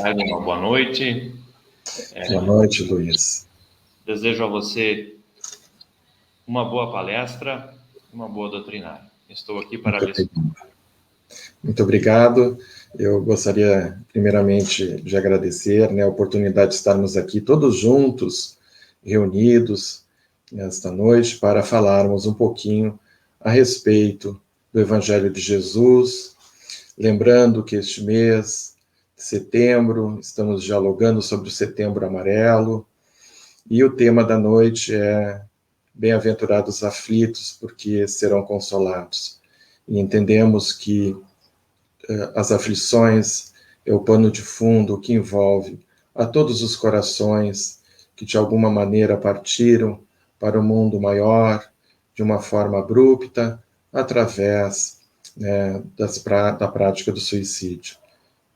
Uma boa noite. Boa noite, Luiz. Desejo a você uma boa palestra, uma boa doutrinária. Estou aqui para lhe escutar. Muito obrigado. Eu gostaria, primeiramente, de agradecer, a oportunidade de estarmos aqui todos juntos, reunidos nesta noite, para falarmos um pouquinho a respeito do Evangelho de Jesus. Lembrando que este mês de setembro, estamos dialogando sobre o Setembro Amarelo, e o tema da noite é Bem-aventurados aflitos, porque serão consolados. E entendemos que as aflições é o pano de fundo que envolve a todos os corações que de alguma maneira partiram para o mundo maior de uma forma abrupta, através da prática do suicídio.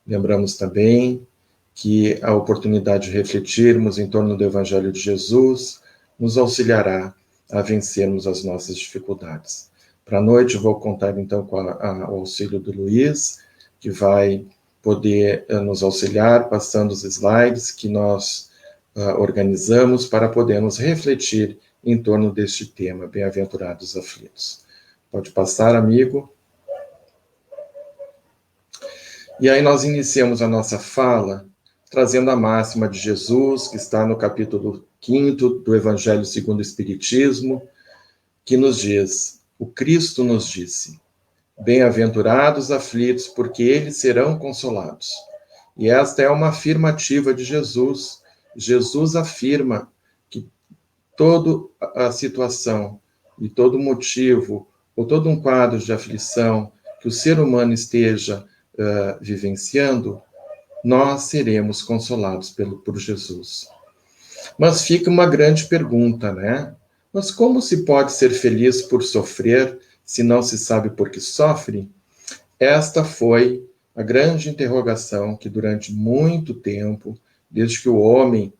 Lembramos também que a oportunidade de refletirmos em torno do Evangelho de Jesus nos auxiliará a vencermos as nossas dificuldades. Para a noite, vou contar então com o auxílio do Luiz, que vai poder nos auxiliar, passando os slides que nós organizamos para podermos refletir em torno deste tema, Bem-aventurados aflitos. Pode passar, amigo. E aí nós iniciamos a nossa fala trazendo a máxima de Jesus, que está no capítulo 5º do Evangelho segundo o Espiritismo, que nos diz: o Cristo nos disse, bem-aventurados aflitos, porque eles serão consolados. E esta é uma afirmativa de Jesus. Jesus afirma que toda a situação e todo motivo, ou todo um quadro de aflição que o ser humano esteja vivenciando, nós seremos consolados por Jesus. Mas fica uma grande pergunta, né? Mas como se pode ser feliz por sofrer, se não se sabe por que sofre? Esta foi a grande interrogação que durante muito tempo, desde que o homem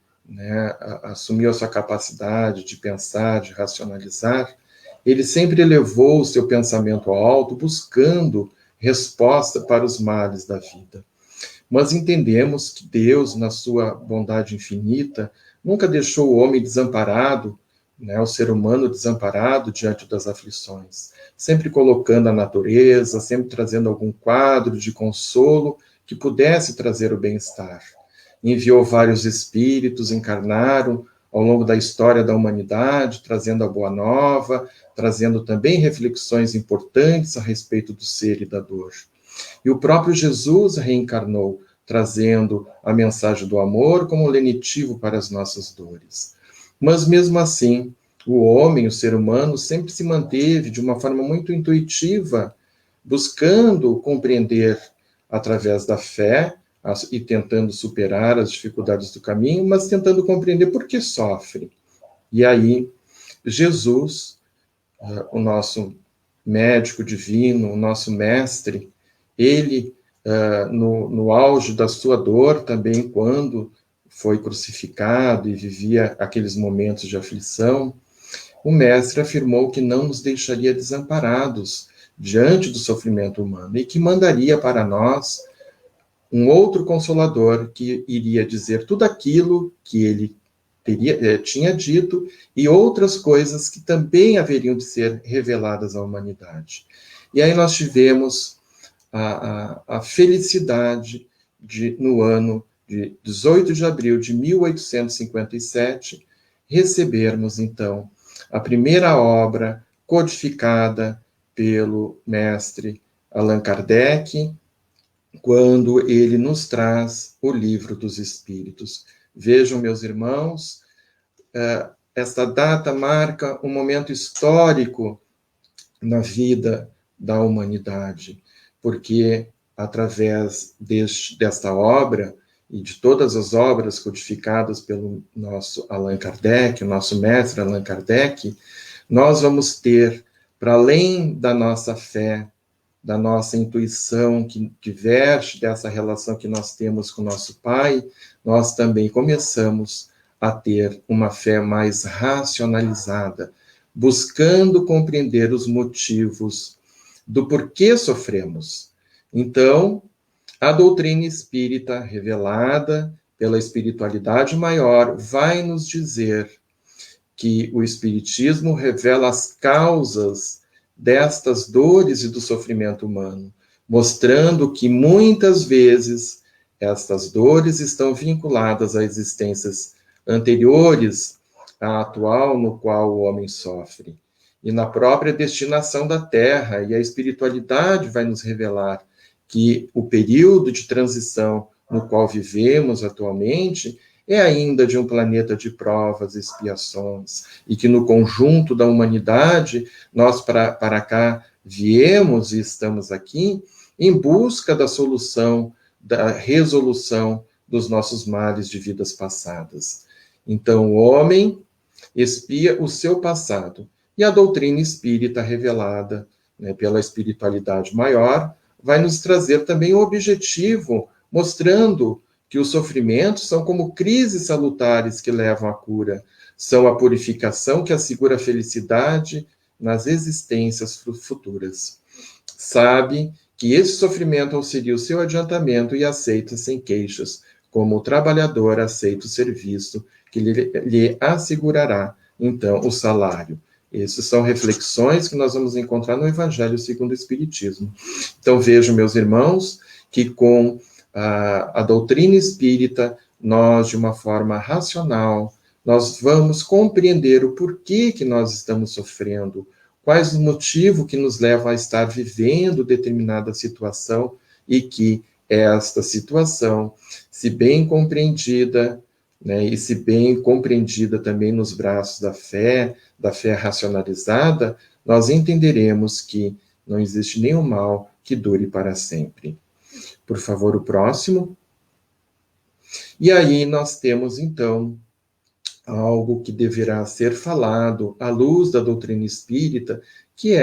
assumiu a sua capacidade de pensar, de racionalizar, ele sempre elevou o seu pensamento ao alto, buscando resposta para os males da vida. Mas entendemos que Deus, na sua bondade infinita, nunca deixou o homem desamparado, o ser humano desamparado diante das aflições, sempre colocando a natureza, sempre trazendo algum quadro de consolo que pudesse trazer o bem-estar. Enviou vários espíritos, encarnaram ao longo da história da humanidade, trazendo a boa nova, trazendo também reflexões importantes a respeito do ser e da dor. E o próprio Jesus reencarnou, trazendo a mensagem do amor como lenitivo para as nossas dores. Mas mesmo assim, o homem, o ser humano, sempre se manteve de uma forma muito intuitiva, buscando compreender através da fé e tentando superar as dificuldades do caminho, mas tentando compreender por que sofre. E aí, Jesus, o nosso médico divino, o nosso mestre, ele, no auge da sua dor também, quando foi crucificado e vivia aqueles momentos de aflição, o mestre afirmou que não nos deixaria desamparados diante do sofrimento humano e que mandaria para nós um outro consolador que iria dizer tudo aquilo que ele tinha dito e outras coisas que também haveriam de ser reveladas à humanidade. E aí nós tivemos a felicidade de, no ano de 18 de abril de 1857, recebermos, então, a primeira obra codificada pelo mestre Allan Kardec, quando ele nos traz o Livro dos Espíritos. Vejam, meus irmãos, esta data marca um momento histórico na vida da humanidade, porque através desta obra e de todas as obras codificadas pelo nosso Allan Kardec, o nosso mestre Allan Kardec, nós vamos ter, para além da nossa fé, da nossa intuição que diverge dessa relação que nós temos com o nosso Pai, nós também começamos a ter uma fé mais racionalizada, buscando compreender os motivos do porquê sofremos. Então, A doutrina espírita, revelada pela espiritualidade maior, vai nos dizer que o Espiritismo revela as causas destas dores e do sofrimento humano, mostrando que muitas vezes estas dores estão vinculadas a existências anteriores à atual no qual o homem sofre, e na própria destinação da Terra. E a espiritualidade vai nos revelar que o período de transição no qual vivemos atualmente é ainda de um planeta de provas e expiações, e que no conjunto da humanidade, nós para cá viemos e estamos aqui em busca da solução, da resolução dos nossos males de vidas passadas. Então, o homem expia o seu passado, e a doutrina espírita revelada, né, pela espiritualidade maior vai nos trazer também o objetivo, mostrando que os sofrimentos são como crises salutares que levam à cura, são a purificação que assegura a felicidade nas existências futuras. Sabe que esse sofrimento auxilia o seu adiantamento e aceita sem queixas, como o trabalhador aceita o serviço que lhe assegurará, então, o salário. Essas são reflexões que nós vamos encontrar no Evangelho segundo o Espiritismo. Então, vejam, meus irmãos, que com a doutrina espírita, nós, de uma forma racional, nós vamos compreender o porquê que nós estamos sofrendo, quais os motivos que nos levam a estar vivendo determinada situação, e que esta situação, se bem compreendida, né, e se bem compreendida também nos braços da fé racionalizada, nós entenderemos que não existe nenhum mal que dure para sempre. Por favor, o próximo. E aí nós temos, então, algo que deverá ser falado à luz da doutrina espírita, que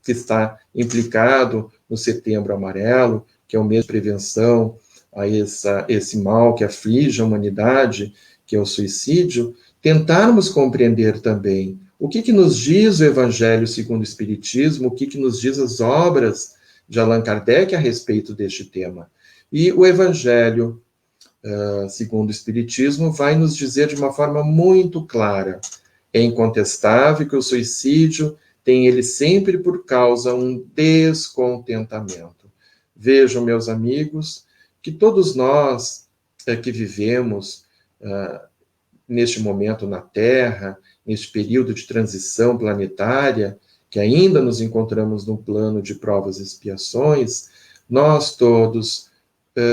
está implicado no Setembro Amarelo, que é o mês de prevenção a esse mal que aflige a humanidade, que é o suicídio, tentarmos compreender também o que nos diz o Evangelho segundo o Espiritismo, o que nos diz as obras de Allan Kardec a respeito deste tema. E o Evangelho, segundo o Espiritismo, vai nos dizer de uma forma muito clara: é incontestável que o suicídio tem ele sempre por causa um descontentamento. Vejam, meus amigos, que todos nós que vivemos neste momento na Terra, neste período de transição planetária, que ainda nos encontramos num plano de provas e expiações, nós todos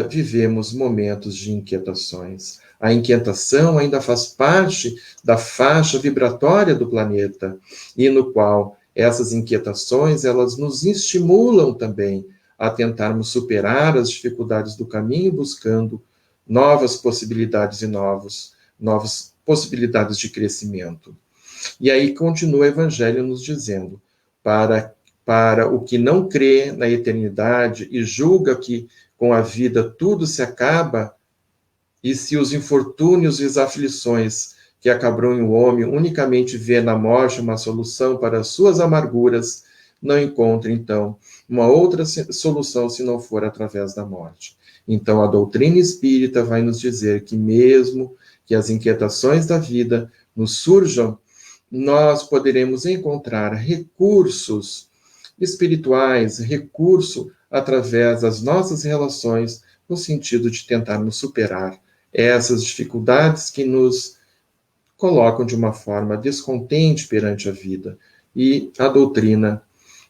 vivemos momentos de inquietações. A inquietação ainda faz parte da faixa vibratória do planeta, e no qual essas inquietações, elas nos estimulam também a tentarmos superar as dificuldades do caminho, buscando novas possibilidades e novas possibilidades de crescimento. E aí continua o Evangelho nos dizendo: para o que não crê na eternidade e julga que com a vida tudo se acaba, e se os infortúnios e as aflições que acabrunham o homem unicamente vê na morte uma solução para as suas amarguras, não encontra, então, uma outra solução se não for através da morte. Então, a doutrina espírita vai nos dizer que mesmo que as inquietações da vida nos surjam, nós poderemos encontrar recursos espirituais, recurso através das nossas relações, no sentido de tentarmos superar essas dificuldades que nos colocam de uma forma descontente perante a vida. E a doutrina,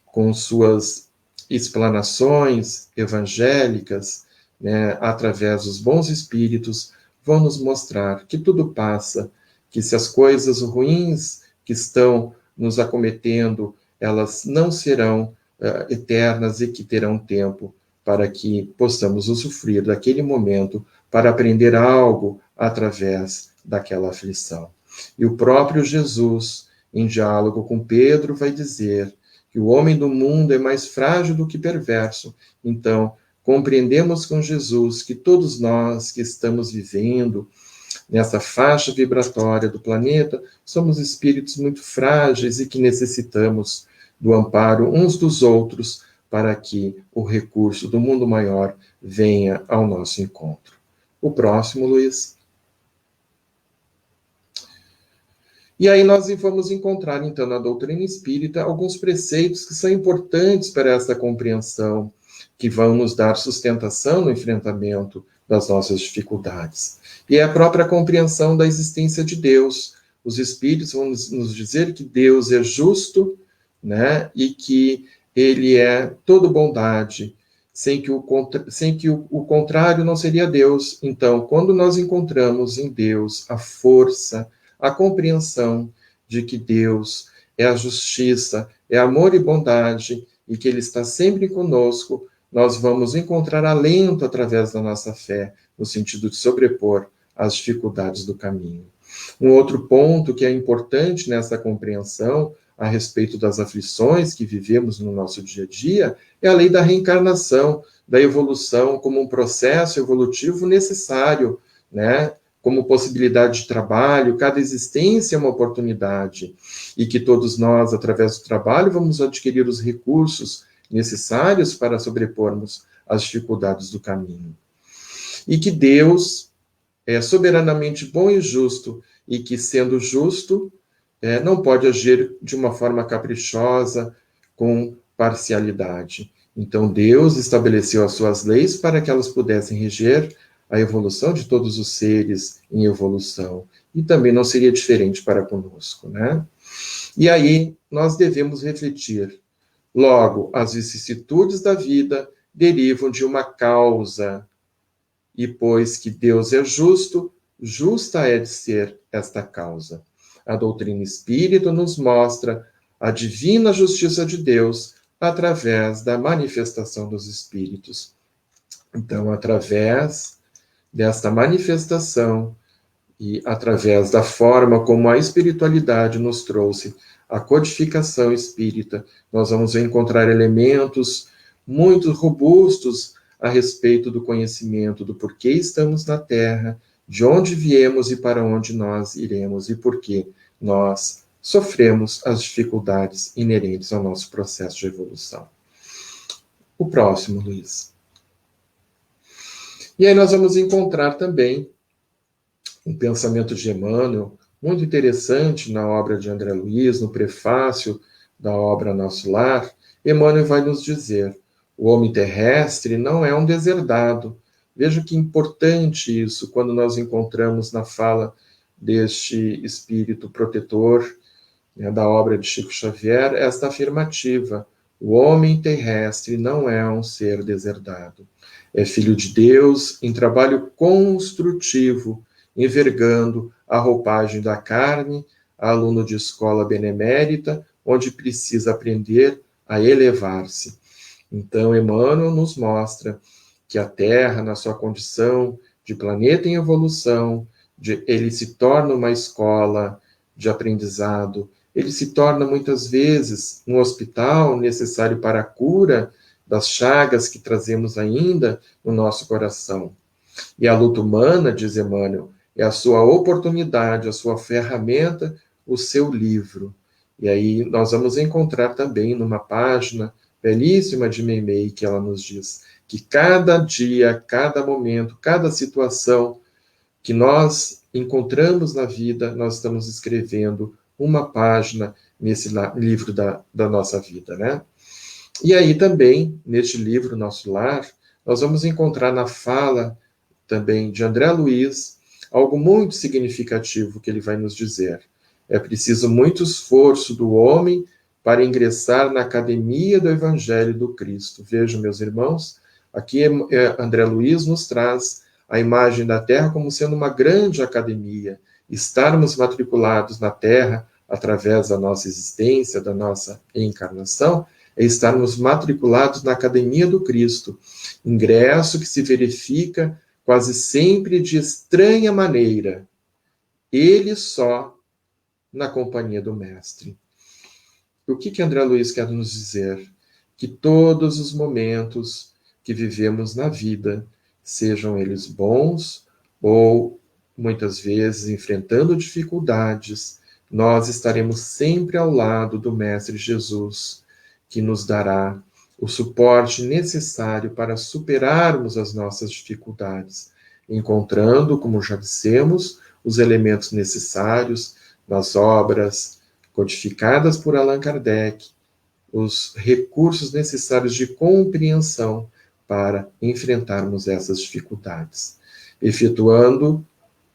com suas explanações evangélicas, né, através dos bons espíritos, vão nos mostrar que tudo passa, que se as coisas ruins que estão nos acometendo, elas não serão eternas, e que terão tempo para que possamos usufruir daquele momento para aprender algo através daquela aflição. E o próprio Jesus, em diálogo com Pedro, vai dizer que o homem do mundo é mais frágil do que perverso. Então, compreendemos com Jesus que todos nós que estamos vivendo nessa faixa vibratória do planeta, somos espíritos muito frágeis e que necessitamos do amparo uns dos outros para que o recurso do mundo maior venha ao nosso encontro. O próximo, Luiz. E aí nós vamos encontrar, então, na doutrina espírita, alguns preceitos que são importantes para essa compreensão, que vão nos dar sustentação no enfrentamento das nossas dificuldades. E é a própria compreensão da existência de Deus. Os espíritos vão nos dizer que Deus é justo, né, e que ele é todo bondade, sem que o contrário não seria Deus. Então, quando nós encontramos em Deus a força, a compreensão de que Deus é a justiça, é amor e bondade, e que Ele está sempre conosco, nós vamos encontrar alento através da nossa fé, no sentido de sobrepor as dificuldades do caminho. Um outro ponto que é importante nessa compreensão a respeito das aflições que vivemos no nosso dia a dia é a lei da reencarnação, da evolução como um processo evolutivo necessário, né? Como possibilidade de trabalho, cada existência é uma oportunidade, e que todos nós, através do trabalho, vamos adquirir os recursos necessários para sobrepormos as dificuldades do caminho. E que Deus é soberanamente bom e justo, e que, sendo justo, não pode agir de uma forma caprichosa, com parcialidade. Então, Deus estabeleceu as suas leis para que elas pudessem reger a evolução de todos os seres em evolução. E também não seria diferente para conosco, né? E aí, nós devemos refletir. Logo, as vicissitudes da vida derivam de uma causa. E pois que Deus é justo, justa é de ser esta causa. A doutrina espírita nos mostra a divina justiça de Deus através da manifestação dos espíritos. Então, através desta manifestação e através da forma como a espiritualidade nos trouxe a codificação espírita, nós vamos encontrar elementos muito robustos a respeito do conhecimento do porquê estamos na Terra, de onde viemos e para onde nós iremos, e por que nós sofremos as dificuldades inerentes ao nosso processo de evolução. O próximo, Luiz. E aí nós vamos encontrar também um pensamento de Emmanuel, muito interessante na obra de André Luiz, no prefácio da obra Nosso Lar. Emmanuel vai nos dizer: o homem terrestre não é um deserdado. Veja que importante isso, quando nós encontramos na fala deste espírito protetor, né, da obra de Chico Xavier, esta afirmativa: o homem terrestre não é um ser deserdado. É filho de Deus em trabalho construtivo, envergando a roupagem da carne, aluno de escola benemérita, onde precisa aprender a elevar-se. Então, Emmanuel nos mostra que a Terra, na sua condição de planeta em evolução, ele se torna uma escola de aprendizado, ele se torna muitas vezes um hospital necessário para a cura das chagas que trazemos ainda no nosso coração. E a luta humana, diz Emmanuel, é a sua oportunidade, a sua ferramenta, o seu livro. E aí nós vamos encontrar também numa página belíssima de Meimei, que ela nos diz que cada dia, cada momento, cada situação que nós encontramos na vida, nós estamos escrevendo uma página nesse livro da nossa vida, né? E aí também, neste livro, Nosso Lar, nós vamos encontrar na fala também de André Luiz algo muito significativo que ele vai nos dizer. É preciso muito esforço do homem para ingressar na academia do Evangelho do Cristo. Vejam, meus irmãos, aqui André Luiz nos traz a imagem da Terra como sendo uma grande academia. Estarmos matriculados na Terra através da nossa existência, da nossa encarnação, é estarmos matriculados na Academia do Cristo, ingresso que se verifica quase sempre de estranha maneira, ele só na companhia do Mestre. O que André Luiz quer nos dizer? Que todos os momentos que vivemos na vida, sejam eles bons ou, muitas vezes, enfrentando dificuldades, nós estaremos sempre ao lado do Mestre Jesus, que nos dará o suporte necessário para superarmos as nossas dificuldades, encontrando, como já dissemos, os elementos necessários nas obras codificadas por Allan Kardec, os recursos necessários de compreensão para enfrentarmos essas dificuldades, efetuando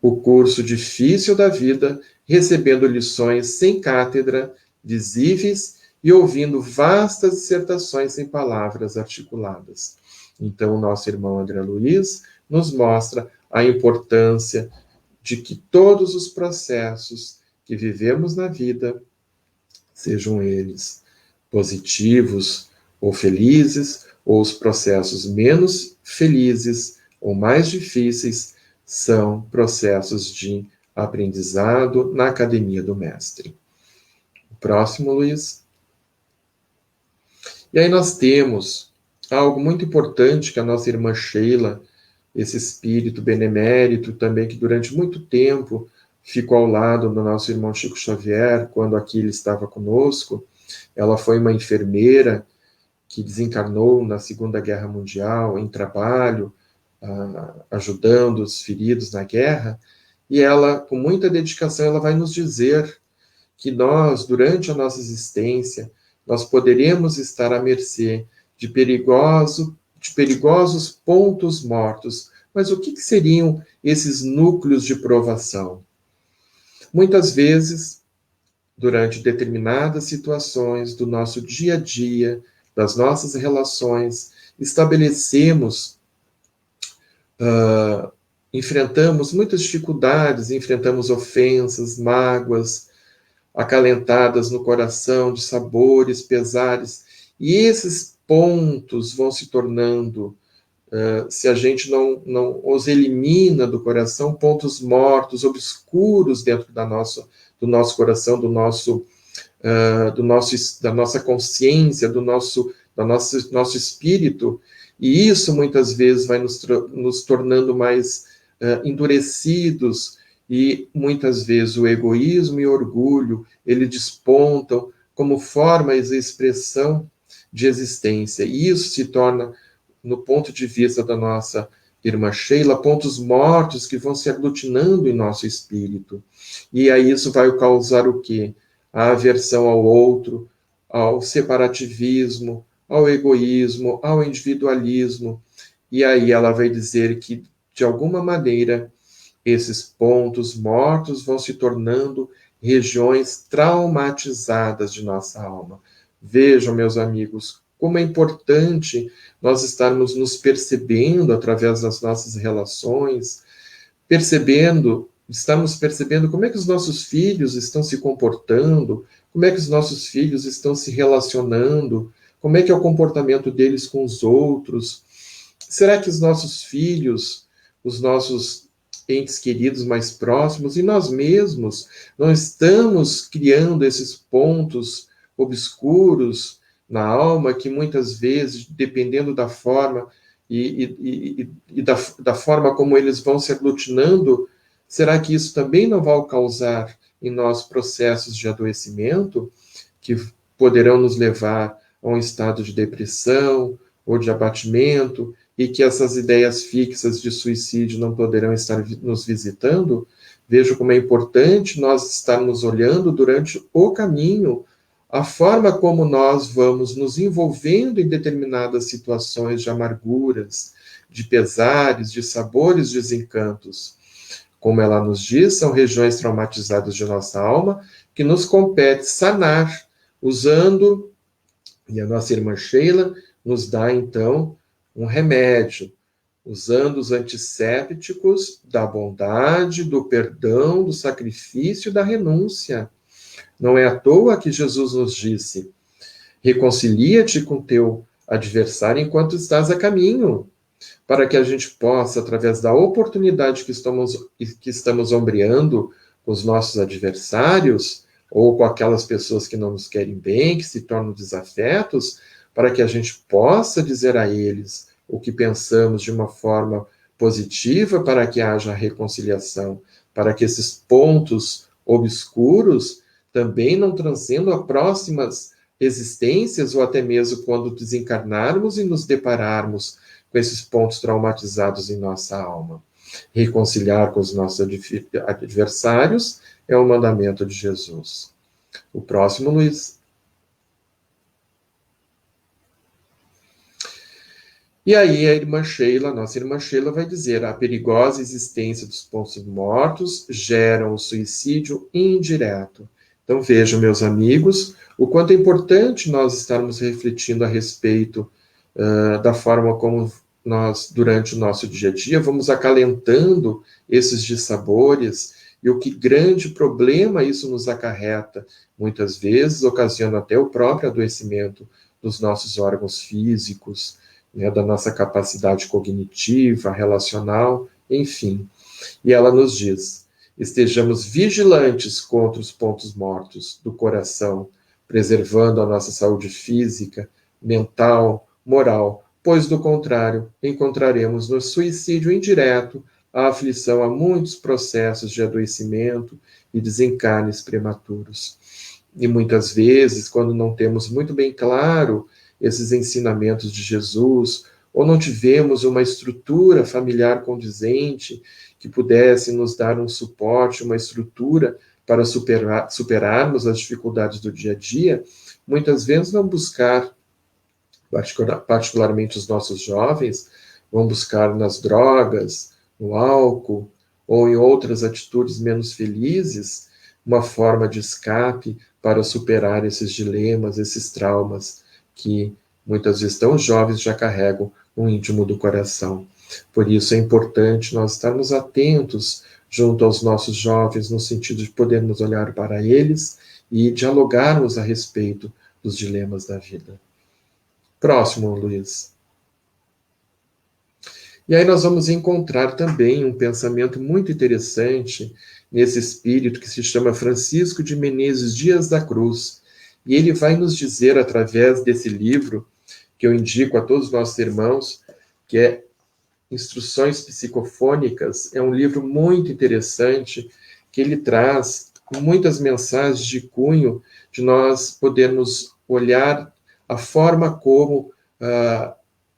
o curso difícil da vida, recebendo lições sem cátedra, visíveis e ouvindo vastas dissertações em palavras articuladas. Então, o nosso irmão André Luiz nos mostra a importância de que todos os processos que vivemos na vida, sejam eles positivos ou felizes, ou os processos menos felizes ou mais difíceis, são processos de aprendizado na academia do mestre. O próximo, Luiz. E aí nós temos algo muito importante que a nossa irmã Sheila, esse espírito benemérito também, que durante muito tempo ficou ao lado do nosso irmão Chico Xavier, quando aqui ele estava conosco. Ela foi uma enfermeira que desencarnou na Segunda Guerra Mundial, em trabalho, ajudando os feridos na guerra, e ela, com muita dedicação, ela vai nos dizer que nós, durante a nossa existência, nós poderemos estar à mercê de perigosos pontos mortos. Mas o que seriam esses núcleos de provação? Muitas vezes, durante determinadas situações do nosso dia a dia, das nossas relações, estabelecemos, enfrentamos muitas dificuldades, enfrentamos ofensas, mágoas, acalentadas no coração de sabores, pesares, e esses pontos vão se tornando, se a gente não os elimina do coração, pontos mortos, obscuros dentro do nosso coração, da nossa consciência, do nosso espírito, e isso muitas vezes vai nos tornando mais endurecidos, e muitas vezes o egoísmo e o orgulho, eles despontam como formas de expressão de existência, e isso se torna, no ponto de vista da nossa irmã Sheila, pontos mortos que vão se aglutinando em nosso espírito. E aí isso vai causar o quê? A aversão ao outro, ao separativismo, ao egoísmo, ao individualismo. E aí ela vai dizer que, de alguma maneira, esses pontos mortos vão se tornando regiões traumatizadas de nossa alma. Vejam, meus amigos, como é importante nós estarmos nos percebendo através das nossas relações, estamos percebendo como é que os nossos filhos estão se comportando, como é que os nossos filhos estão se relacionando, como é que é o comportamento deles com os outros. Será que os nossos filhos, os nossos entes queridos mais próximos e nós mesmos não estamos criando esses pontos obscuros na alma que muitas vezes, dependendo da forma da forma como eles vão se aglutinando, será que isso também não vai causar em nós processos de adoecimento que poderão nos levar a um estado de depressão ou de abatimento, e que essas ideias fixas de suicídio não poderão estar nos visitando? Vejo como é importante nós estarmos olhando durante o caminho a forma como nós vamos nos envolvendo em determinadas situações de amarguras, de pesares, de sabores, desencantos. Como ela nos diz, são regiões traumatizadas de nossa alma que nos compete sanar, usando, e a nossa irmã Sheila nos dá, então, um remédio, usando os antissépticos da bondade, do perdão, do sacrifício e da renúncia. Não é à toa que Jesus nos disse: reconcilia-te com teu adversário enquanto estás a caminho, para que a gente possa, através da oportunidade que estamos ombreando com os nossos adversários, ou com aquelas pessoas que não nos querem bem, que se tornam desafetos, para que a gente possa dizer a eles o que pensamos de uma forma positiva, para que haja reconciliação, para que esses pontos obscuros também não transcendam existências, ou até mesmo quando desencarnarmos e nos depararmos com esses pontos traumatizados em nossa alma. Reconciliar com os nossos adversários é o mandamento de Jesus. O próximo, Luiz. E aí a irmã Sheila, nossa irmã Sheila, vai dizer: a perigosa existência dos pontos mortos geram o suicídio indireto. Então vejam, meus amigos, o quanto é importante nós estarmos refletindo a respeito da forma como nós, durante o nosso dia a dia, vamos acalentando esses dissabores e o que grande problema isso nos acarreta, muitas vezes ocasionando até o próprio adoecimento dos nossos órgãos físicos, né, da nossa capacidade cognitiva, relacional, enfim. E ela nos diz: estejamos vigilantes contra os pontos mortos do coração, preservando a nossa saúde física, mental, moral, pois, do contrário, encontraremos no suicídio indireto a aflição a muitos processos de adoecimento e desencarnes prematuros. E muitas vezes, quando não temos muito bem claro esses ensinamentos de Jesus, ou não tivemos uma estrutura familiar condizente que pudesse nos dar um suporte, uma estrutura para superarmos as dificuldades do dia a dia, muitas vezes vamos buscar, particularmente os nossos jovens, vão buscar nas drogas, no álcool, ou em outras atitudes menos felizes, uma forma de escape para superar esses dilemas, esses traumas que muitas vezes tão jovens já carregam no íntimo do coração. Por isso é importante nós estarmos atentos junto aos nossos jovens, no sentido de podermos olhar para eles e dialogarmos a respeito dos dilemas da vida. Próximo, Luiz. E aí nós vamos encontrar também um pensamento muito interessante nesse espírito que se chama Francisco de Menezes Dias da Cruz. E ele vai nos dizer, através desse livro, que eu indico a todos os nossos irmãos, que é Instruções Psicofônicas, é um livro muito interessante, que ele traz muitas mensagens de cunho de nós podermos olhar a forma como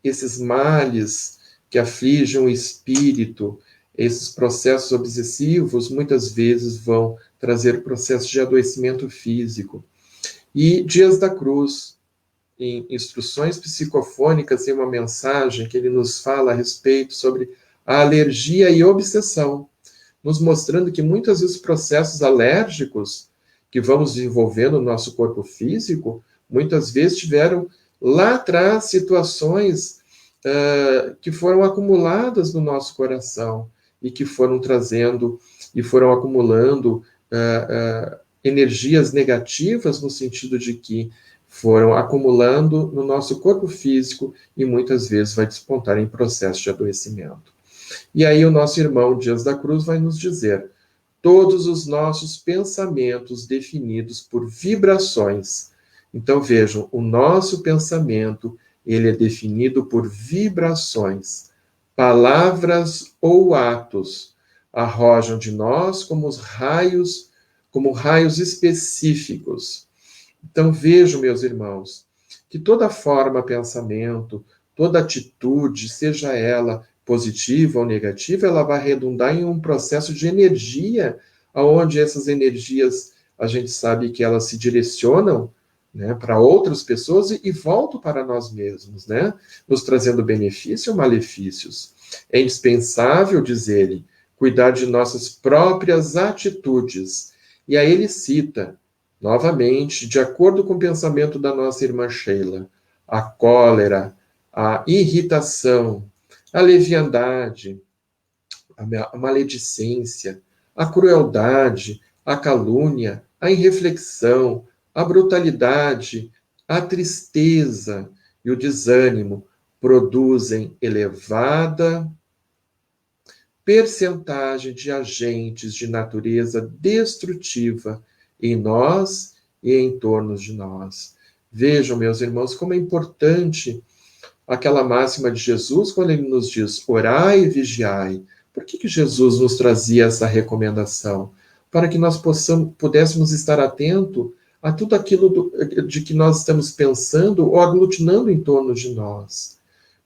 esses males que afligem o espírito, esses processos obsessivos, muitas vezes vão trazer processos de adoecimento físico. E Dias da Cruz, em Instruções Psicofônicas, tem uma mensagem que ele nos fala a respeito sobre a alergia e obsessão, nos mostrando que muitas vezes processos alérgicos que vamos desenvolvendo no nosso corpo físico, muitas vezes tiveram lá atrás situações que foram acumuladas no nosso coração e que foram trazendo e foram acumulando energias negativas, no sentido de que foram acumulando no nosso corpo físico e muitas vezes vai despontar em processo de adoecimento. E aí o nosso irmão Dias da Cruz vai nos dizer: todos os nossos pensamentos definidos por vibrações. Então vejam, o nosso pensamento, ele é definido por vibrações. Palavras ou atos arrojam de nós como raios específicos. Então vejam, meus irmãos, que toda forma, pensamento, toda atitude, seja ela positiva ou negativa, ela vai redundar em um processo de energia, onde essas energias, a gente sabe que elas se direcionam, né, para outras pessoas e voltam para nós mesmos, né, nos trazendo benefícios ou malefícios. É indispensável, diz ele, cuidar de nossas próprias atitudes. E aí ele cita, novamente, de acordo com o pensamento da nossa irmã Sheila, a cólera, a irritação, a leviandade, a maledicência, a crueldade, a calúnia, a irreflexão, a brutalidade, a tristeza e o desânimo produzem elevada percentagem de agentes de natureza destrutiva em nós e em torno de nós. Vejam, meus irmãos, como é importante aquela máxima de Jesus quando ele nos diz: orai e vigiai. Por que Jesus nos trazia essa recomendação? Para que nós pudéssemos estar atentos a tudo aquilo de que nós estamos pensando ou aglutinando em torno de nós.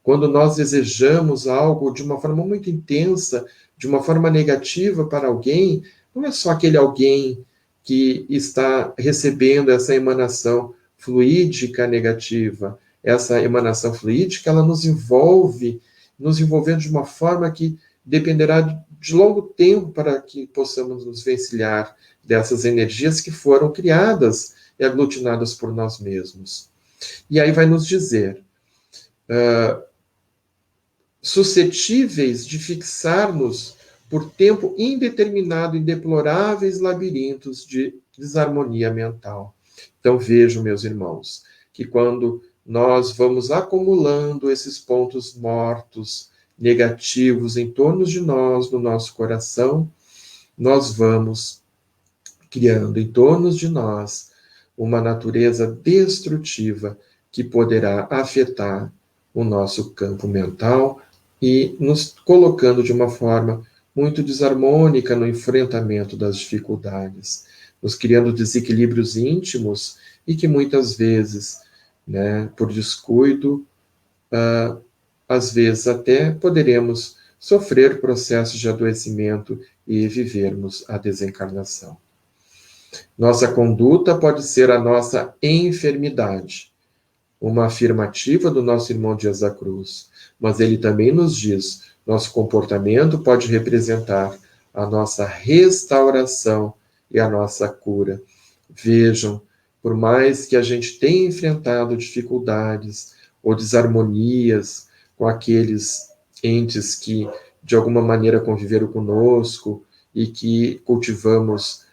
Quando nós desejamos algo de uma forma muito intensa, de uma forma negativa para alguém, não é só aquele alguém que está recebendo essa emanação fluídica negativa. Essa emanação fluídica, ela nos envolve, nos envolvendo de uma forma que dependerá de longo tempo para que possamos nos vencilhar dessas energias que foram criadas e aglutinadas por nós mesmos. E aí vai nos dizer, suscetíveis de fixar-nos por tempo indeterminado em deploráveis labirintos de desarmonia mental. Então vejam, meus irmãos, que quando nós vamos acumulando esses pontos mortos, negativos em torno de nós, no nosso coração, nós vamos criando em torno de nós uma natureza destrutiva que poderá afetar o nosso campo mental e nos colocando de uma forma muito desarmônica no enfrentamento das dificuldades, nos criando desequilíbrios íntimos e que muitas vezes, por descuido, às vezes até poderemos sofrer processos de adoecimento e vivermos a desencarnação. Nossa conduta pode ser a nossa enfermidade, uma afirmativa do nosso irmão Dias da Cruz, mas ele também nos diz, nosso comportamento pode representar a nossa restauração e a nossa cura. Vejam, por mais que a gente tenha enfrentado dificuldades ou desarmonias com aqueles entes que de alguma maneira conviveram conosco e que cultivamos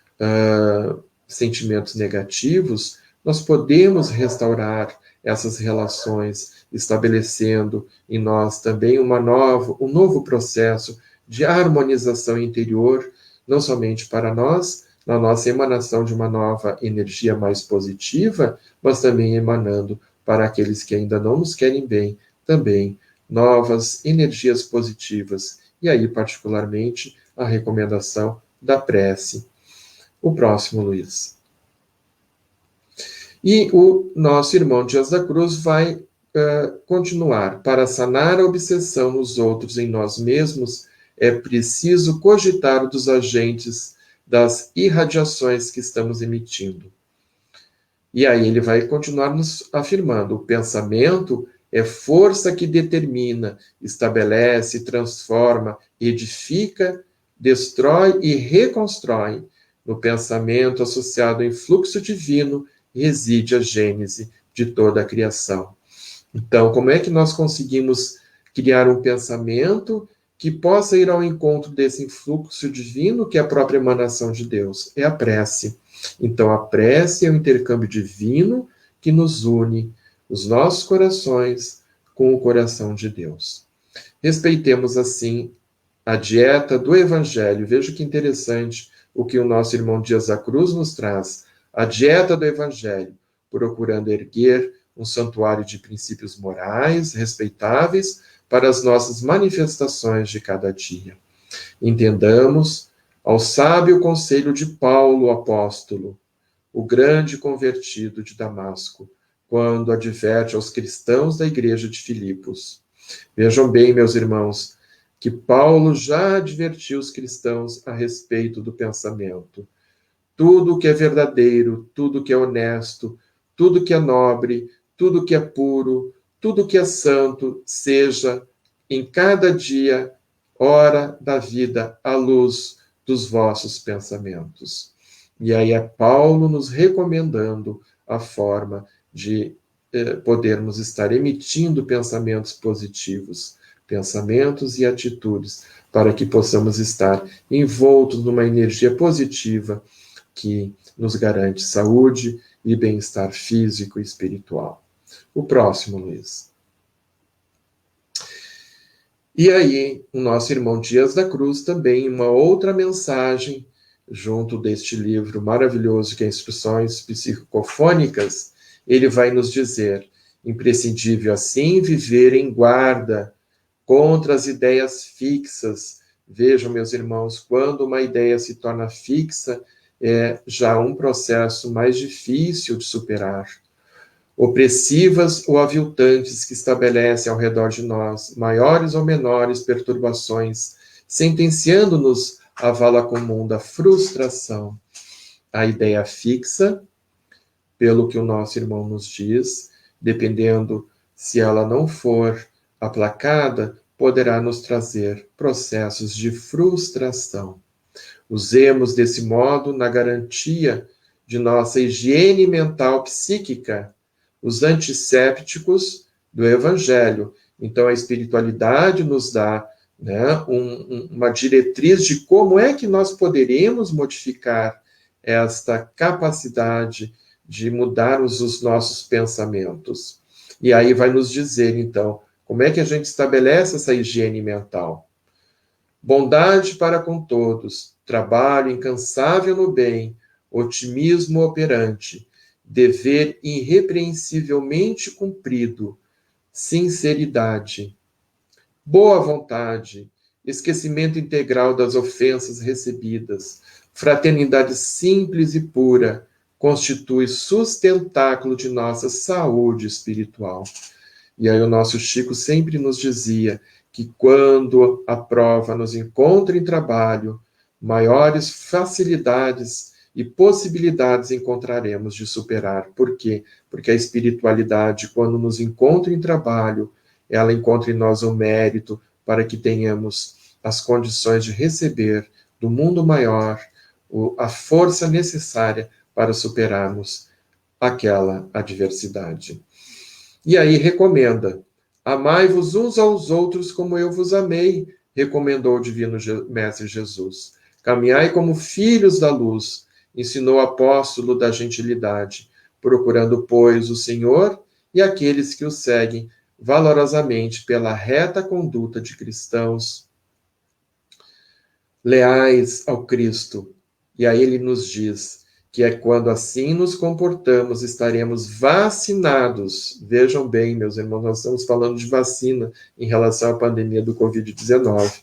sentimentos negativos, nós podemos restaurar essas relações, estabelecendo em nós também um novo processo de harmonização interior, não somente para nós, na nossa emanação de uma nova energia mais positiva, mas também emanando para aqueles que ainda não nos querem bem, também novas energias positivas. E aí, particularmente, a recomendação da prece. O próximo, Luiz. E o nosso irmão Dias da Cruz vai continuar. Para sanar a obsessão nos outros em nós mesmos, é preciso cogitar dos agentes das irradiações que estamos emitindo. E aí ele vai continuar nos afirmando, o pensamento é força que determina, estabelece, transforma, edifica, destrói e reconstrói. No pensamento associado em fluxo divino reside a gênese de toda a criação. Então, como é que nós conseguimos criar um pensamento que possa ir ao encontro desse influxo divino, que é a própria emanação de Deus? É a prece. Então, a prece é o intercâmbio divino que nos une os nossos corações com o coração de Deus. Respeitemos, assim, a dieta do Evangelho. Veja que interessante o que o nosso irmão Dias da Cruz nos traz. A dieta do Evangelho, procurando erguer um santuário de princípios morais respeitáveis para as nossas manifestações de cada dia. Entendamos ao sábio conselho de Paulo, o apóstolo, o grande convertido de Damasco, quando adverte aos cristãos da igreja de Filipos. Vejam bem, meus irmãos, que Paulo já advertiu os cristãos a respeito do pensamento. Tudo que é verdadeiro, tudo que é honesto, tudo que é nobre, tudo que é puro, tudo que é santo, seja em cada dia, hora da vida, a luz dos vossos pensamentos. E aí é Paulo nos recomendando a forma de podermos estar emitindo pensamentos positivos, pensamentos e atitudes, para que possamos estar envoltos numa energia positiva que nos garante saúde e bem-estar físico e espiritual. O próximo, Luiz. E aí, o nosso irmão Dias da Cruz também, uma outra mensagem, junto deste livro maravilhoso que é Instruções Psicofônicas, ele vai nos dizer, imprescindível assim viver em guarda contra as ideias fixas. Vejam, meus irmãos, quando uma ideia se torna fixa, é já um processo mais difícil de superar. Opressivas ou aviltantes que estabelecem ao redor de nós maiores ou menores perturbações, sentenciando-nos à vala comum da frustração. A ideia fixa, pelo que o nosso irmão nos diz, dependendo se ela não for aplacada, poderá nos trazer processos de frustração. Usemos desse modo, na garantia de nossa higiene mental psíquica, os antissépticos do Evangelho. Então, a espiritualidade nos dá, né, uma diretriz de como é que nós poderemos modificar esta capacidade de mudarmos os nossos pensamentos. E aí vai nos dizer, então, como é que a gente estabelece essa higiene mental? Bondade para com todos, trabalho incansável no bem, otimismo operante, dever irrepreensivelmente cumprido, sinceridade, boa vontade, esquecimento integral das ofensas recebidas, fraternidade simples e pura, constitui sustentáculo de nossa saúde espiritual. E aí o nosso Chico sempre nos dizia que quando a prova nos encontra em trabalho, maiores facilidades e possibilidades encontraremos de superar. Por quê? Porque a espiritualidade, quando nos encontra em trabalho, ela encontra em nós o mérito para que tenhamos as condições de receber do mundo maior a força necessária para superarmos aquela adversidade. E aí recomenda: amai-vos uns aos outros como eu vos amei, recomendou o Divino Mestre Jesus. Caminhai como filhos da luz, ensinou o apóstolo da gentilidade, procurando, pois, o Senhor e aqueles que o seguem valorosamente pela reta conduta de cristãos leais ao Cristo. E aí ele nos diz que é quando assim nos comportamos, estaremos vacinados. Vejam bem, meus irmãos, nós estamos falando de vacina em relação à pandemia do Covid-19,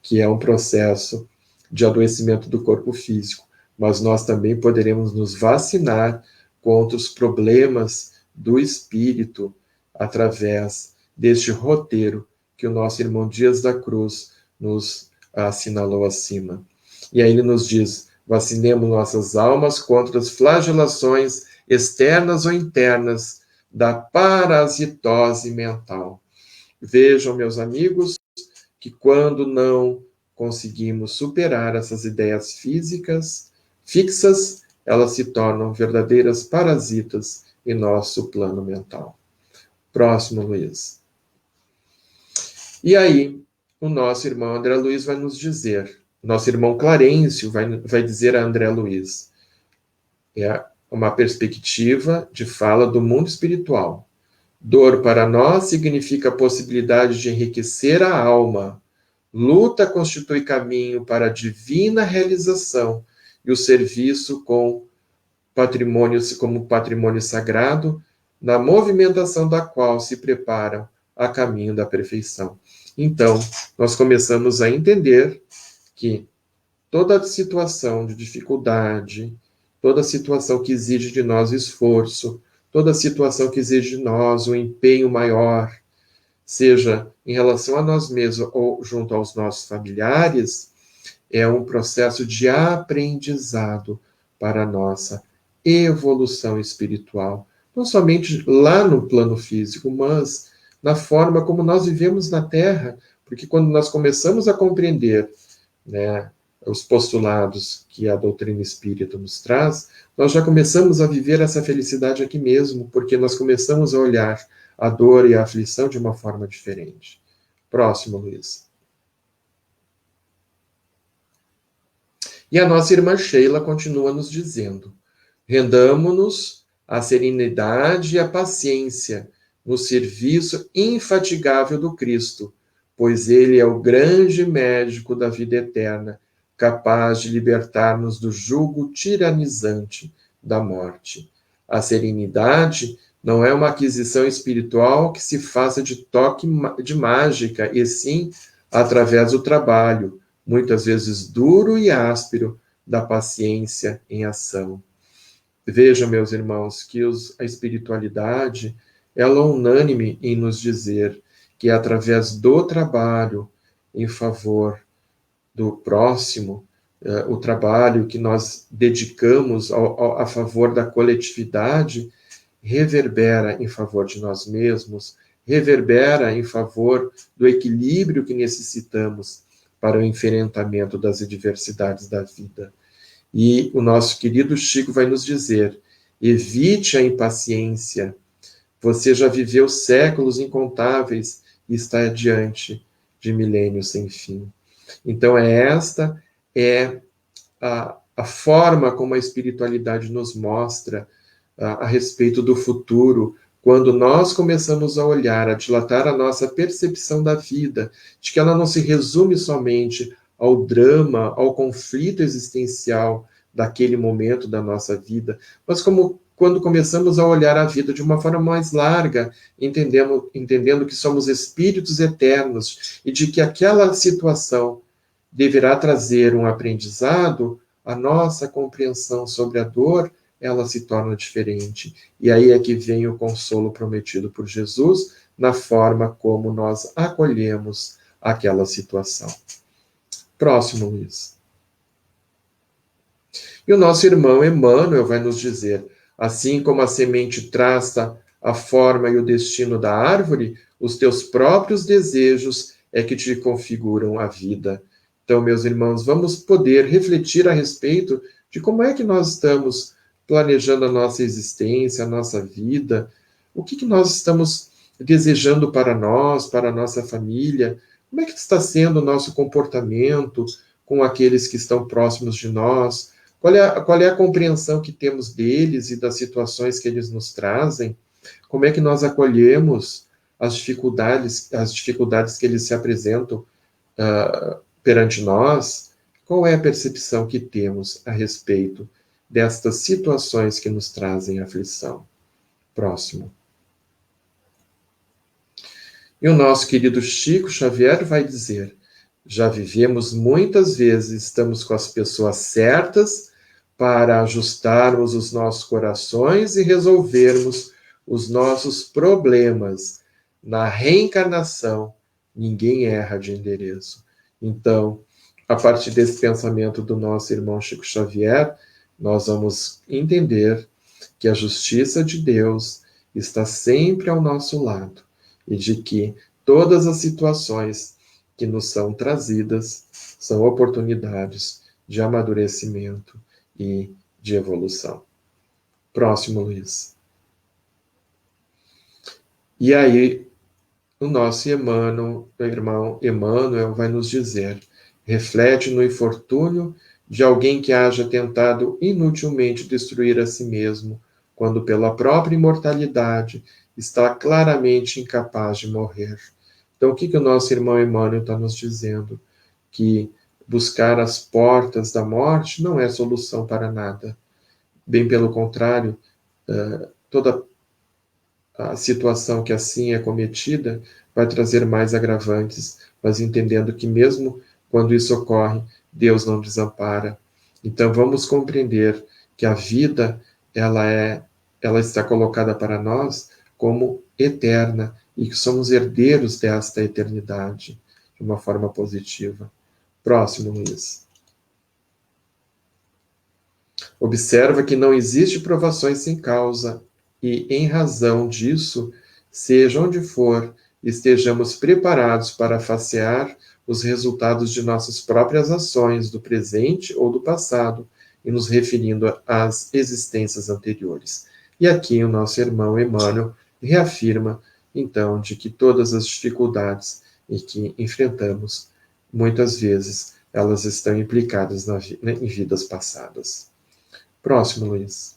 que é um processo de adoecimento do corpo físico, mas nós também poderemos nos vacinar contra os problemas do espírito através deste roteiro que o nosso irmão Dias da Cruz nos assinalou acima. E aí ele nos diz: vacinemos nossas almas contra as flagelações externas ou internas da parasitose mental. Vejam, meus amigos, que quando não conseguimos superar essas ideias físicas fixas, elas se tornam verdadeiras parasitas em nosso plano mental. Próximo, Luiz. E aí, o nosso irmão André Luiz vai nos dizer, nosso irmão Clarencio vai dizer a André Luiz, é uma perspectiva de fala do mundo espiritual. Dor para nós significa a possibilidade de enriquecer a alma. Luta constitui caminho para a divina realização e o serviço como patrimônio sagrado, na movimentação da qual se preparam a caminho da perfeição. Então, nós começamos a entender que toda situação de dificuldade, toda situação que exige de nós esforço, toda situação que exige de nós um empenho maior, seja em relação a nós mesmos ou junto aos nossos familiares, é um processo de aprendizado para a nossa evolução espiritual. Não somente lá no plano físico, mas na forma como nós vivemos na Terra, porque quando nós começamos a compreender, né, os postulados que a doutrina espírita nos traz, nós já começamos a viver essa felicidade aqui mesmo, porque nós começamos a olhar a dor e a aflição de uma forma diferente. Próximo, Luiz. E a nossa irmã Sheila continua nos dizendo: rendamo-nos à serenidade e à paciência no serviço infatigável do Cristo, pois ele é o grande médico da vida eterna, capaz de libertar-nos do jugo tiranizante da morte. A serenidade não é uma aquisição espiritual que se faça de toque de mágica, e sim através do trabalho, muitas vezes duro e áspero, da paciência em ação. Vejam, meus irmãos, que a espiritualidade, ela é unânime em nos dizer que é através do trabalho em favor do próximo, o trabalho que nós dedicamos a favor da coletividade, reverbera em favor de nós mesmos, reverbera em favor do equilíbrio que necessitamos para o enfrentamento das adversidades da vida. E o nosso querido Chico vai nos dizer: evite a impaciência. Você já viveu séculos incontáveis e está diante de milênios sem fim. Então, esta é a forma como a espiritualidade nos mostra a respeito do futuro, quando nós começamos a olhar, a dilatar a nossa percepção da vida, de que ela não se resume somente ao drama, ao conflito existencial daquele momento da nossa vida, mas quando começamos a olhar a vida de uma forma mais larga, entendendo que somos espíritos eternos e de que aquela situação deverá trazer um aprendizado, a nossa compreensão sobre a dor, ela se torna diferente. E aí é que vem o consolo prometido por Jesus, na forma como nós acolhemos aquela situação. Próximo, Luiz. E o nosso irmão Emmanuel vai nos dizer: assim como a semente traça a forma e o destino da árvore, os teus próprios desejos é que te configuram a vida. Então, meus irmãos, vamos poder refletir a respeito de como é que nós estamos planejando a nossa existência, a nossa vida, o que nós estamos desejando para nós, para a nossa família, como é que está sendo o nosso comportamento com aqueles que estão próximos de nós, qual é a compreensão que temos deles e das situações que eles nos trazem, como é que nós acolhemos as dificuldades que eles se apresentam perante nós, qual é a percepção que temos a respeito destas situações que nos trazem aflição. Próximo. E o nosso querido Chico Xavier vai dizer: já vivemos muitas vezes, estamos com as pessoas certas para ajustarmos os nossos corações e resolvermos os nossos problemas. Na reencarnação, ninguém erra de endereço. Então, a partir desse pensamento do nosso irmão Chico Xavier, nós vamos entender que a justiça de Deus está sempre ao nosso lado e de que todas as situações que nos são trazidas são oportunidades de amadurecimento e de evolução. Próximo, Luiz. E aí, o nosso irmão Emmanuel vai nos dizer: reflete no infortúnio de alguém que haja tentado inutilmente destruir a si mesmo, quando pela própria imortalidade está claramente incapaz de morrer. Então, o que o nosso irmão Emmanuel está nos dizendo? Que buscar as portas da morte não é solução para nada. Bem pelo contrário, toda a situação que assim é cometida vai trazer mais agravantes, mas entendendo que mesmo quando isso ocorre, Deus não desampara. Então vamos compreender que a vida ela está colocada para nós como eterna e que somos herdeiros desta eternidade de uma forma positiva. Próximo, Luiz. Observa que não existe provações sem causa e, em razão disso, seja onde for, estejamos preparados para facear os resultados de nossas próprias ações do presente ou do passado, e nos referindo às existências anteriores. E aqui o nosso irmão Emmanuel reafirma, então, de que todas as dificuldades que enfrentamos, muitas vezes, elas estão implicadas em vidas passadas. Próximo, Luiz.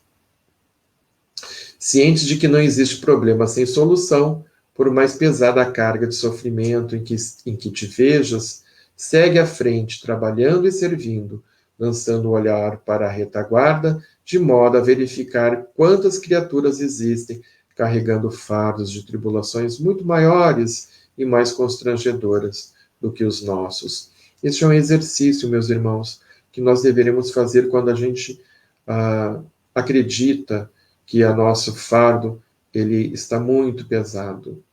Ciente de que não existe problema sem solução, por mais pesada a carga de sofrimento em que te vejas, segue à frente, trabalhando e servindo, lançando o olhar para a retaguarda, de modo a verificar quantas criaturas existem, carregando fardos de tribulações muito maiores e mais constrangedoras do que os nossos. Este é um exercício, meus irmãos, que nós deveremos fazer quando a gente acredita que o nosso fardo ele está muito pesado.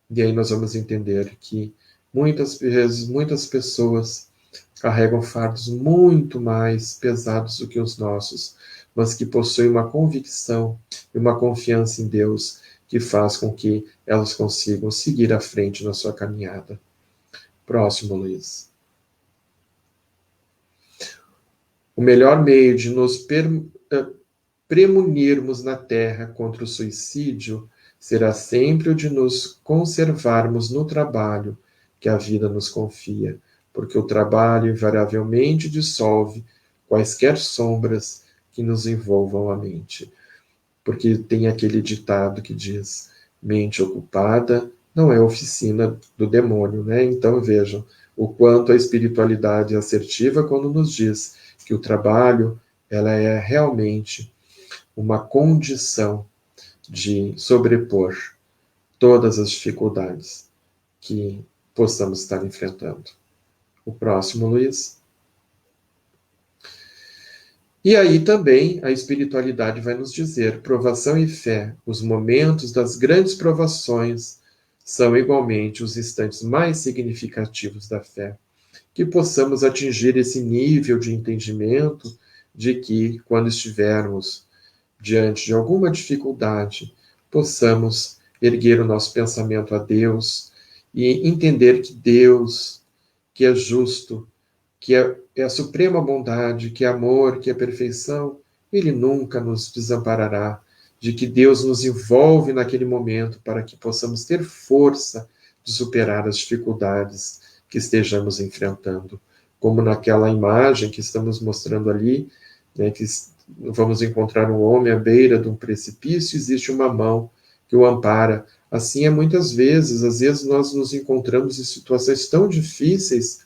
E aí nós vamos entender que muitas vezes, muitas pessoas carregam fardos muito mais pesados do que os nossos, mas que possuem uma convicção e uma confiança em Deus que faz com que elas consigam seguir à frente na sua caminhada. Próximo, Luiz. O melhor meio de nos premunirmos na terra contra o suicídio será sempre o de nos conservarmos no trabalho que a vida nos confia, porque o trabalho invariavelmente dissolve quaisquer sombras que nos envolvam a mente. Porque tem aquele ditado que diz: mente ocupada não é oficina do demônio, né? Então vejam o quanto a espiritualidade é assertiva quando nos diz que o trabalho ela é realmente uma condição de sobrepor todas as dificuldades que possamos estar enfrentando. O próximo, Luiz. E aí também a espiritualidade vai nos dizer: provação e fé, os momentos das grandes provações são igualmente os instantes mais significativos da fé. Que possamos atingir esse nível de entendimento de que, quando estivermos diante de alguma dificuldade, possamos erguer o nosso pensamento a Deus e entender que Deus, que é justo, que é a suprema bondade, que é amor, que é perfeição, Ele nunca nos desamparará, de que Deus nos envolve naquele momento para que possamos ter força de superar as dificuldades que estejamos enfrentando. Como naquela imagem que estamos mostrando ali, né, que vamos encontrar um homem à beira de um precipício, existe uma mão que o ampara. Assim é muitas vezes, às vezes nós nos encontramos em situações tão difíceis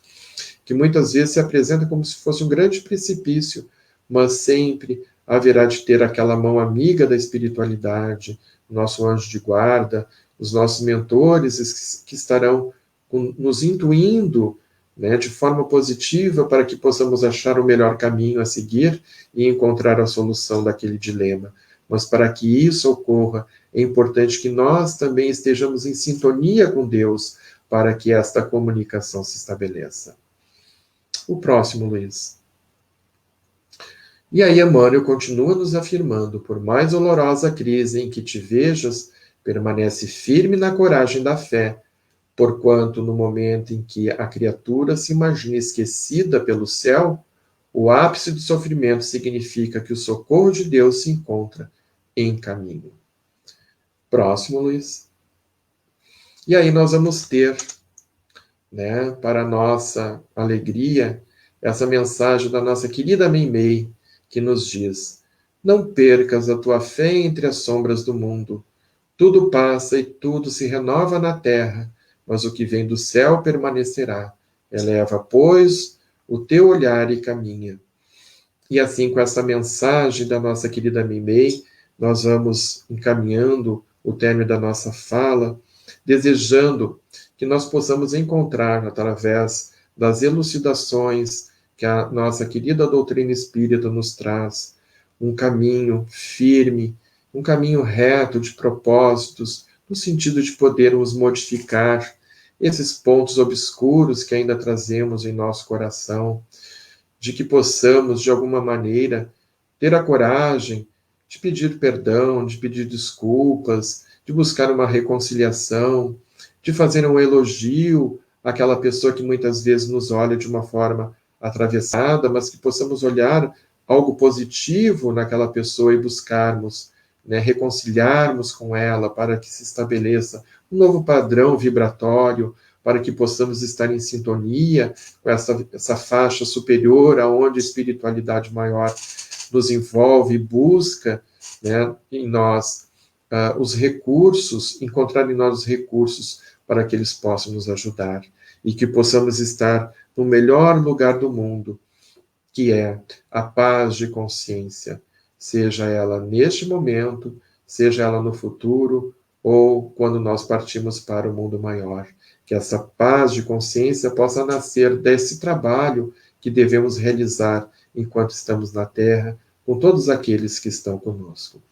que muitas vezes se apresenta como se fosse um grande precipício, mas sempre haverá de ter aquela mão amiga da espiritualidade, o nosso anjo de guarda, os nossos mentores que estarão nos intuindo, né, de forma positiva para que possamos achar o melhor caminho a seguir e encontrar a solução daquele dilema. Mas para que isso ocorra, é importante que nós também estejamos em sintonia com Deus para que esta comunicação se estabeleça. O próximo, Luiz. E aí Emmanuel continua nos afirmando: por mais dolorosa a crise em que te vejas, permanece firme na coragem da fé, porquanto no momento em que a criatura se imagina esquecida pelo céu, o ápice do sofrimento significa que o socorro de Deus se encontra em caminho. Próximo, Luiz. E aí nós vamos ter, né, para nossa alegria, essa mensagem da nossa querida Meimei, que nos diz: não percas a tua fé entre as sombras do mundo. Tudo passa e tudo se renova na terra, mas o que vem do céu permanecerá. Eleva, pois, o teu olhar e caminha. E assim, com essa mensagem da nossa querida Meimei, nós vamos encaminhando o término da nossa fala, desejando que nós possamos encontrar, através das elucidações que a nossa querida doutrina espírita nos traz, um caminho firme, um caminho reto de propósitos, no sentido de podermos modificar esses pontos obscuros que ainda trazemos em nosso coração, de que possamos, de alguma maneira, ter a coragem de pedir perdão, de pedir desculpas, de buscar uma reconciliação, de fazer um elogio àquela pessoa que muitas vezes nos olha de uma forma atravessada, mas que possamos olhar algo positivo naquela pessoa e buscarmos, né, reconciliarmos com ela para que se estabeleça um novo padrão vibratório, para que possamos estar em sintonia com essa faixa superior, aonde a espiritualidade maior nos envolve e busca, né, em nós os recursos, encontrar em nós os recursos para que eles possam nos ajudar e que possamos estar no melhor lugar do mundo, que é a paz de consciência, seja ela neste momento, seja ela no futuro ou quando nós partimos para o mundo maior. Que essa paz de consciência possa nascer desse trabalho que devemos realizar enquanto estamos na Terra, com todos aqueles que estão conosco.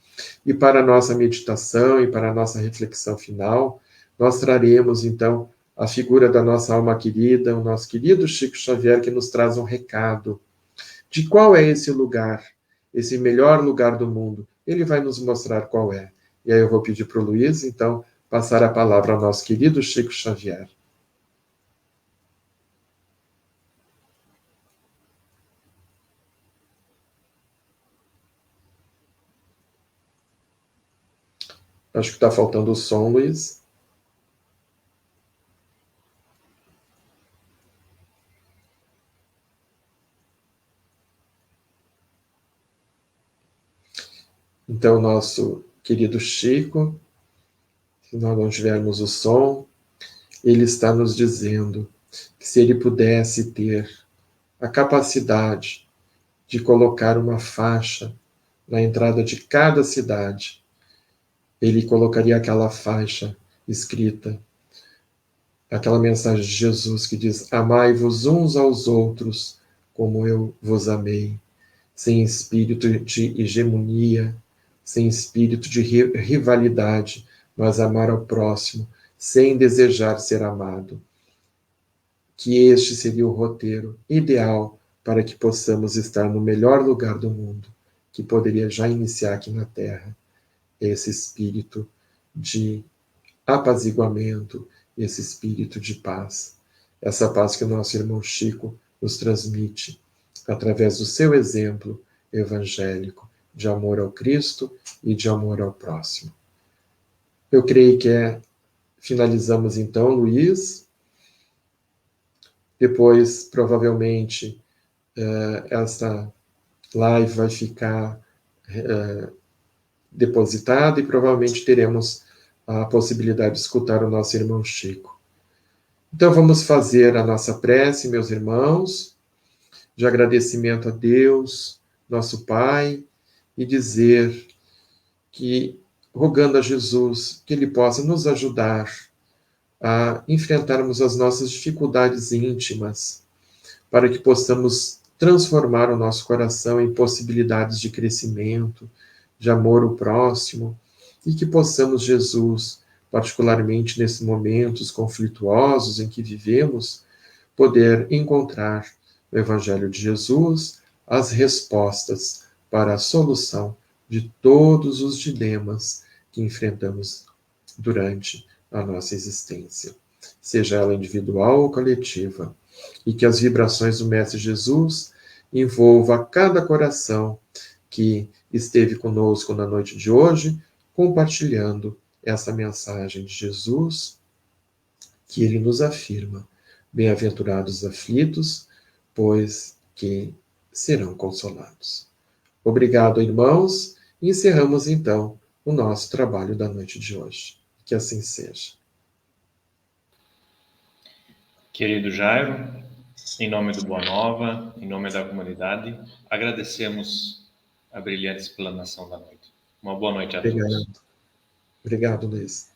E para a nossa meditação e para a nossa reflexão final, nós traremos, então, a figura da nossa alma querida, o nosso querido Chico Xavier, que nos traz um recado de qual é esse lugar, esse melhor lugar do mundo. Ele vai nos mostrar qual é. E aí eu vou pedir para o Luiz, então, passar a palavra ao nosso querido Chico Xavier. Acho que está faltando o som, Luiz. Então, nosso querido Chico, se nós não tivermos o som, ele está nos dizendo que se ele pudesse ter a capacidade de colocar uma faixa na entrada de cada cidade, ele colocaria aquela faixa escrita, aquela mensagem de Jesus que diz: amai-vos uns aos outros como eu vos amei, sem espírito de hegemonia, sem espírito de rivalidade, mas amar ao próximo, sem desejar ser amado. Que este seria o roteiro ideal para que possamos estar no melhor lugar do mundo, que poderia já iniciar aqui na Terra, esse espírito de apaziguamento, esse espírito de paz. Essa paz que o nosso irmão Chico nos transmite através do seu exemplo evangélico de amor ao Cristo e de amor ao próximo. Eu creio que finalizamos então, Luiz. Depois, provavelmente, essa live vai ficar depositada e provavelmente teremos a possibilidade de escutar o nosso irmão Chico. Então, vamos fazer a nossa prece, meus irmãos, de agradecimento a Deus, nosso Pai, e dizer que, rogando a Jesus, que Ele possa nos ajudar a enfrentarmos as nossas dificuldades íntimas, para que possamos transformar o nosso coração em possibilidades de crescimento, de amor ao próximo, e que possamos, Jesus, particularmente nesses momentos conflituosos em que vivemos, poder encontrar no Evangelho de Jesus as respostas para a solução de todos os dilemas que enfrentamos durante a nossa existência, seja ela individual ou coletiva, e que as vibrações do Mestre Jesus envolvam cada coração que esteve conosco na noite de hoje, compartilhando essa mensagem de Jesus, que ele nos afirma: bem-aventurados os aflitos, pois que serão consolados. Obrigado, irmãos, e encerramos então o nosso trabalho da noite de hoje. Que assim seja. Querido Jairo, em nome do Boa Nova, em nome da comunidade, agradecemos a brilhante explanação da noite. Uma boa noite a todos. Obrigado, Luiz.